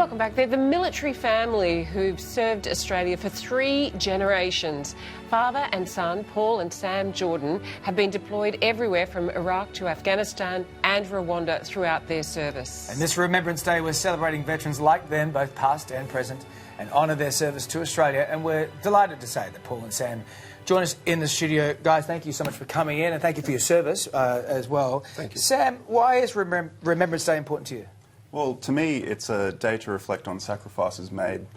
Welcome back. They're the military family who've served Australia for 3 generations. Father and son, Paul and Sam Jordan, have been deployed everywhere from Iraq to Afghanistan and Rwanda throughout their service. And this Remembrance Day, we're celebrating veterans like them, both past and present, and honour their service to Australia. And we're delighted to say that Paul and Sam join us in the studio. Guys, thank you so much for coming in, and thank you for your service as well. Thank you. Sam, why is Remembrance Day important to you? Well, to me, it's a day to reflect on sacrifices made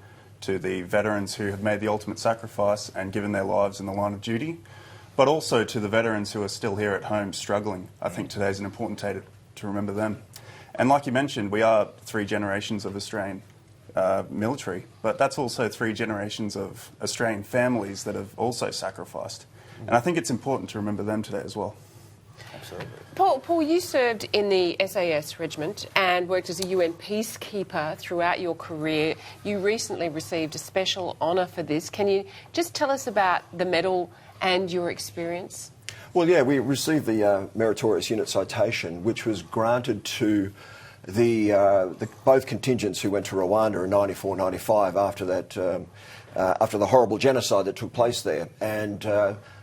to the veterans who have made the ultimate sacrifice and given their lives in the line of duty, but also to the veterans who are still here at home struggling. I think today's an important day to remember them. And like you mentioned, we are 3 generations of Australian military, but that's also 3 generations of Australian families that have also sacrificed. And I think it's important to remember them today as well. Absolutely. Paul, you served in the SAS regiment and worked as a UN peacekeeper throughout your career. You recently received a special honour for this. Can you just tell us about the medal and your experience? Well, yeah, we received the Meritorious Unit Citation, which was granted to both contingents who went to Rwanda in 94-95 after the horrible genocide that took place there. And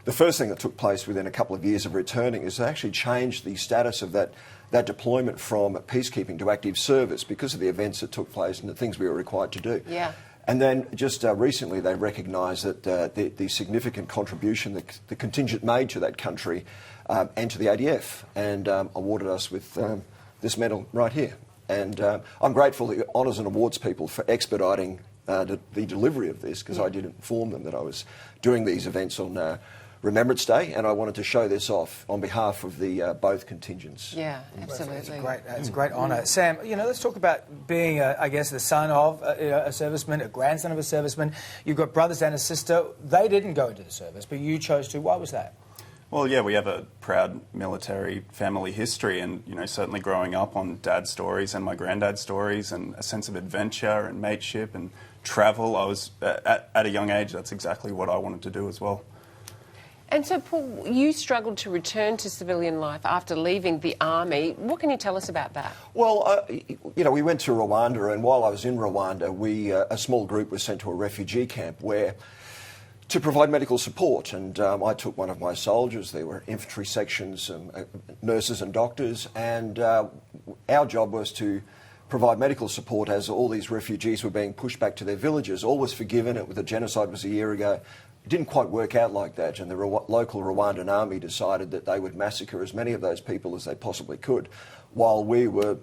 the first thing that took place within a couple of years of returning is to actually change the status of that deployment from peacekeeping to active service because of the events that took place and the things we were required to do. Yeah. And then just recently they recognised that the significant contribution that the contingent made to that country and to the ADF and awarded us with this medal right here. And I'm grateful to the Honours and Awards people for expediting the delivery of this, because I did inform them that I was doing these events on Remembrance Day, and I wanted to show this off on behalf of the both contingents. Yeah, absolutely. It's a great honour. Sam, let's talk about being, I guess, the son of a serviceman, a grandson of a serviceman. You've got brothers and a sister. They didn't go into the service, but you chose to. Why was that? Well, yeah, we have a proud military family history, and certainly growing up on Dad's stories and my granddad's stories, and a sense of adventure and mateship and travel. I was at a young age. That's exactly what I wanted to do as well. And so, Paul, you struggled to return to civilian life after leaving the army. What can you tell us about that? Well, we went to Rwanda, and while I was in Rwanda, a small group was sent to a refugee camp to provide medical support, and I took one of my soldiers. There were infantry sections, nurses and doctors, and our job was to provide medical support as all these refugees were being pushed back to their villages. All was forgiven. The genocide was a year ago. It didn't quite work out like that, and the local Rwandan army decided that they would massacre as many of those people as they possibly could, while we were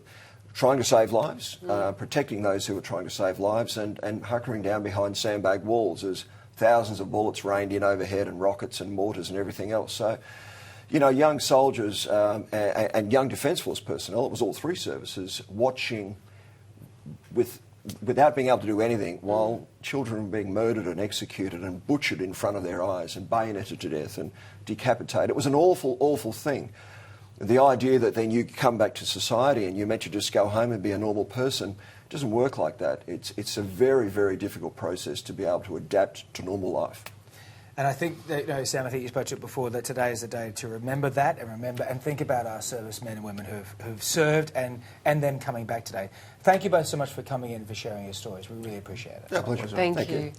trying to save lives, protecting those who were trying to save lives, and hunkering down behind sandbag walls as thousands of bullets rained in overhead, and rockets and mortars and everything else. So, young soldiers and young Defence Force personnel, it was all 3 services, watching without being able to do anything while children were being murdered and executed and butchered in front of their eyes and bayoneted to death and decapitated. It was an awful, awful thing. The idea that then you come back to society and you're meant to just go home and be a normal person, it doesn't work like that. It's a very, very difficult process to be able to adapt to normal life. And I think that, Sam, I think you spoke to it before, that today is a day to remember that and think about our servicemen and women who've served and them coming back today. Thank you both so much for coming in and for sharing your stories. We really appreciate it. Yeah, pleasure. Thank you.